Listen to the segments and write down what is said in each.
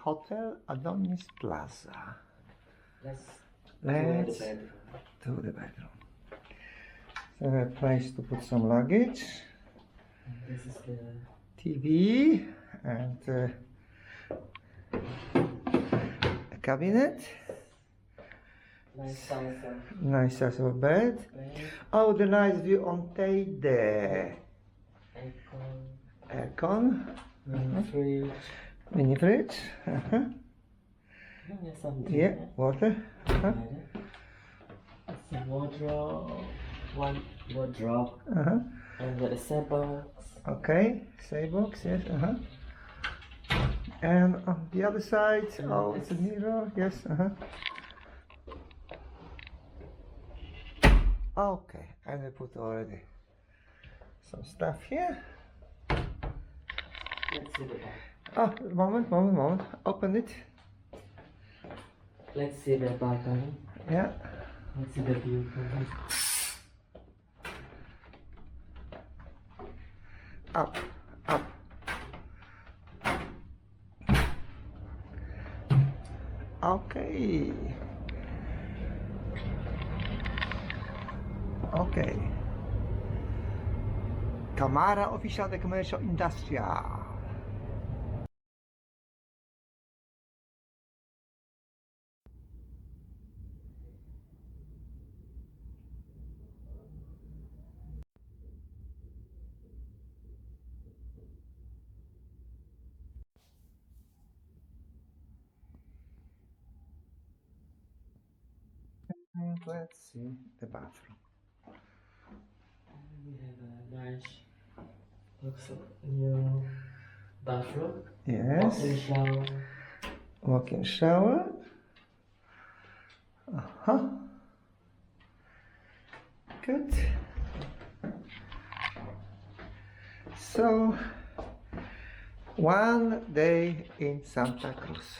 Hotel Adonis Plaza. Let's Let's do do the bedroom. the bedroom. So a place to put some luggage, And this is the TV, and a cabinet. nice size of Nice size of bed. bed, Oh, the nice view on Teide. aircon, Aircon, fridge. mini fridge. There's some Yeah, water. It's a wardrobe, one wardrobe, and the set box. Okay, save box, yes. And on the other side, oh, it's a mirror, yes. Okay, and we put already some stuff here. Let's see the back. Oh, moment. Open it. Let's see the balcony. Yeah. Let's see the view from here. Up. Okay. Camara Official de Commercial Industrial. And let's see the bathroom. We have a nice, looks like new bathroom. Yes. Walk-in shower. Walk-in shower. Good. So, one day in Santa Cruz.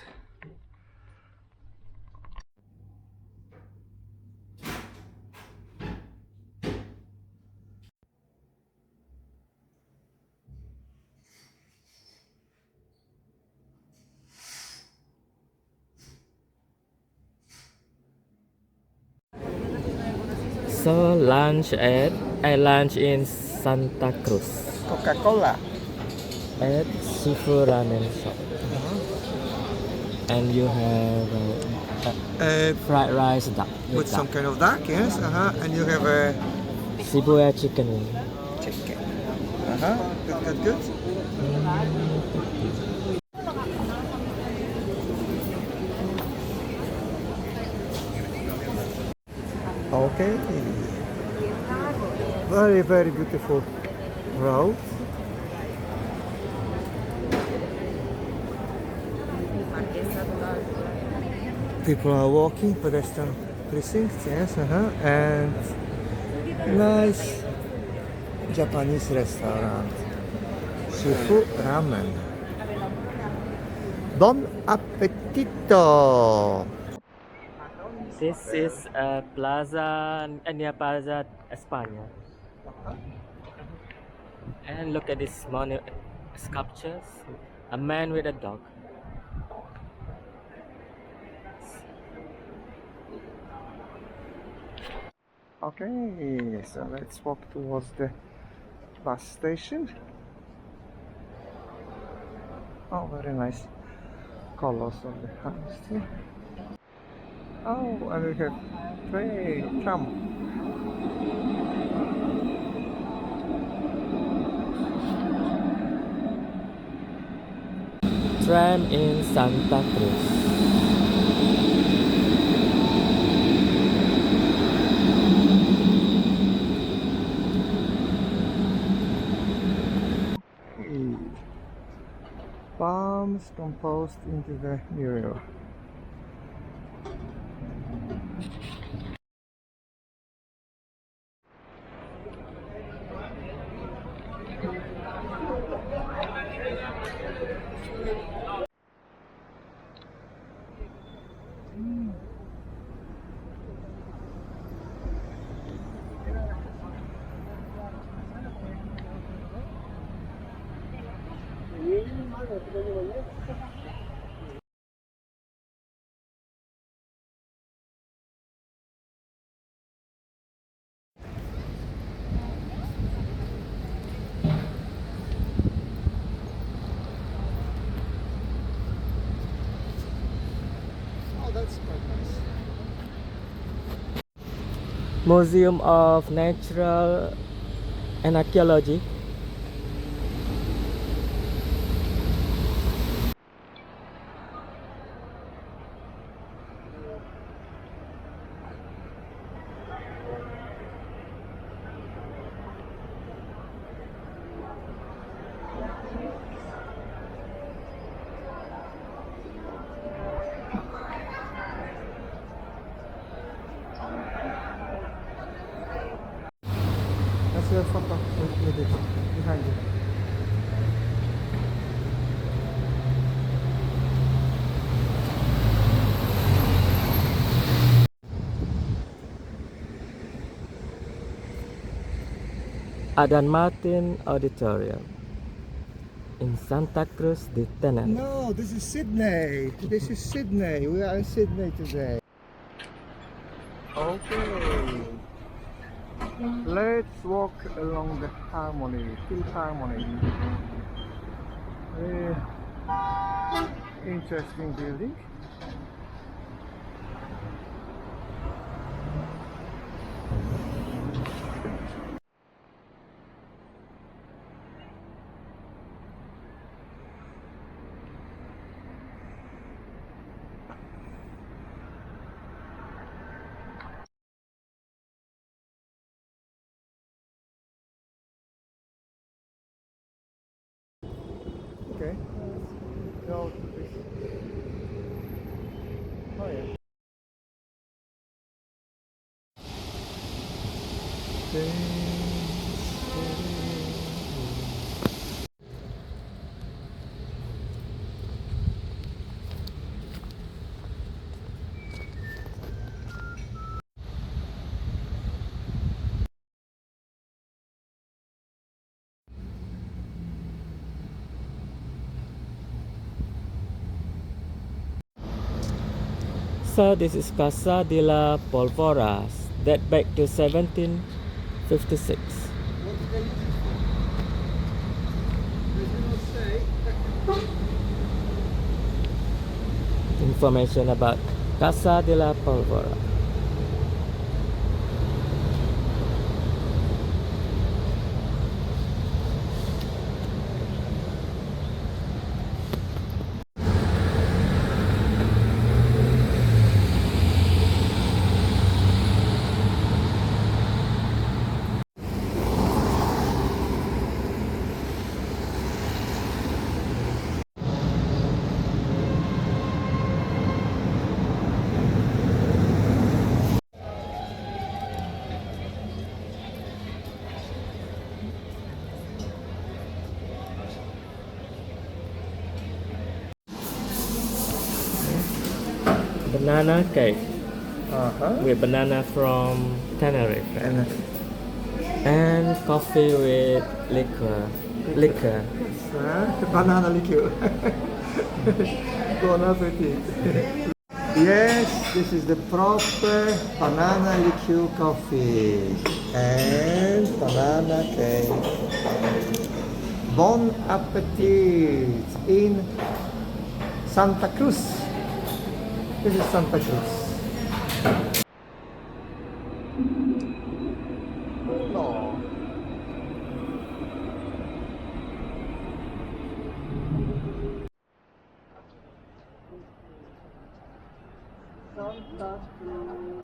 So lunch in Santa Cruz Coca-Cola. at seafood ramen shop. And you have fried rice duck With some kind of duck, yes. And you have a Shibuya chicken wing. chicken. Good. Okay. Very, very beautiful road. People are walking, pedestrian precincts, yes, and nice Japanese restaurant. Seafood ramen. Bon appetito! This is Plaza near Plaza Espana. And look at this sculptures. A man with a dog. Okay, so let's walk towards the bus station. Oh, very nice colors of the house here. Oh, and we have tram. Tram in Santa Cruz. Palms composed into the mural. Museum of Natural and Archaeology. That's your photo with it behind you. Adan Martin Auditorium in Santa Cruz de Tenerife. No, this is Sydney. This is Sydney. We are in Sydney today. Okay. Let's walk along the Philharmony. Very interesting building. Okay. Go to this. Oh yeah. So this is Casa de la Polvoras, date back to 1756. What did they use it for? They do not say. Information about Casa de la Polvora. Banana cake with banana from Tenerife and coffee with liquor. Banana liqueur. Bon appetit. Yes, this is the proper banana liqueur coffee and banana cake. Bon appetit in Santa Cruz. This is Santa Cruz. No. Santa Cruz.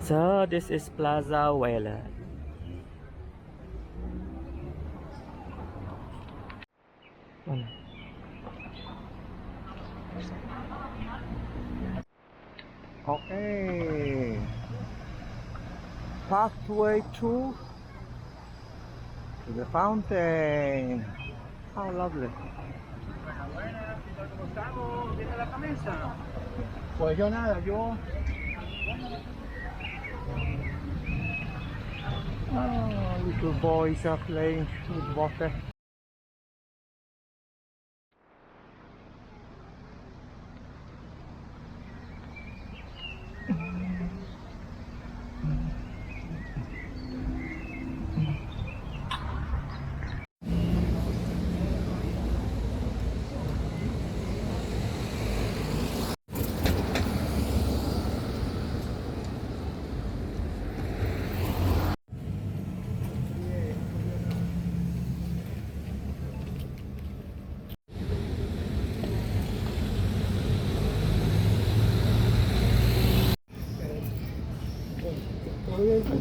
So this is Plaza Whaler. Okay. Pathway to the fountain. How lovely. ¿Cómo estamos? ¿Viene la camisa? Pues yo nada, yo. Oh, little boys are playing with water.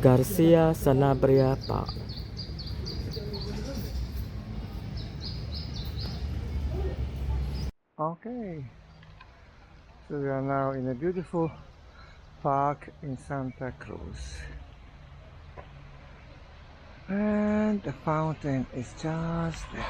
Garcia Sanabria Park. Okay, so we are now in a beautiful park in Santa Cruz. And the fountain is just there.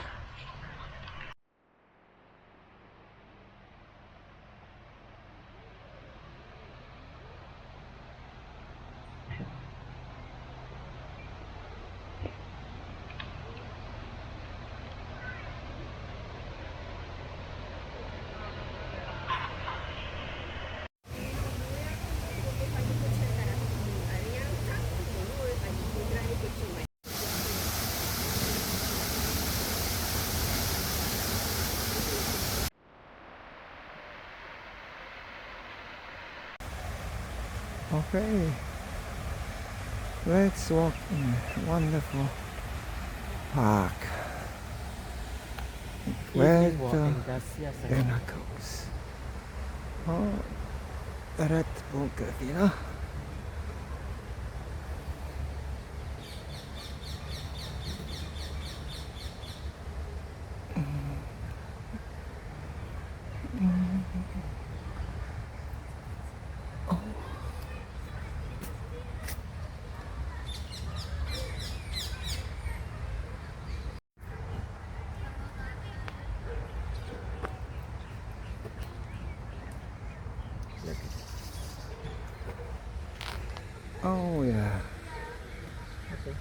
Okay, let's walk in a wonderful park where the Dana goes. Oh, the Red Bull Gravina. Oh yeah. Okay.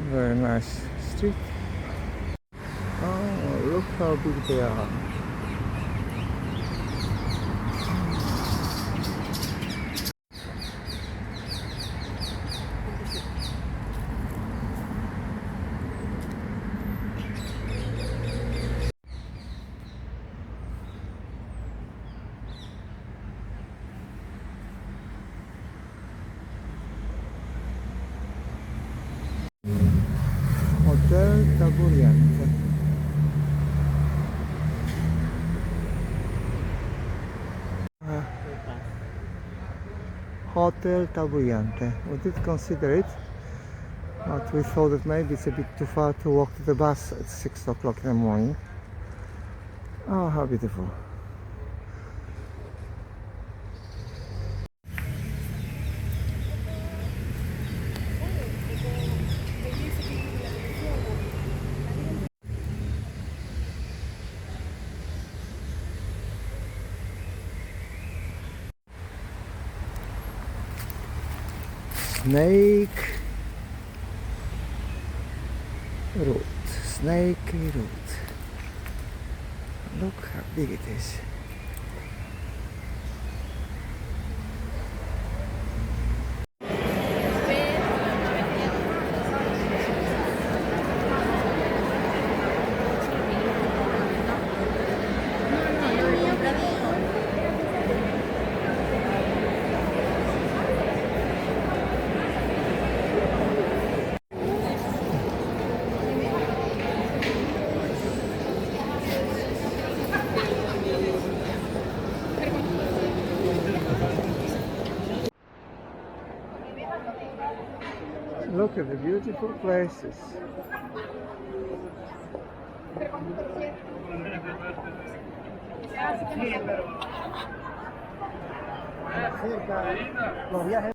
Very nice street. Oh, look how big they are. Hotel Taburiente. Hotel Taburiente. We did consider it, but we thought that maybe it's a bit too far to walk to the bus at 6 o'clock in the morning. Oh, how beautiful. Snake route. Snake route. Look how big it is. Look at the beautiful places. Los viajes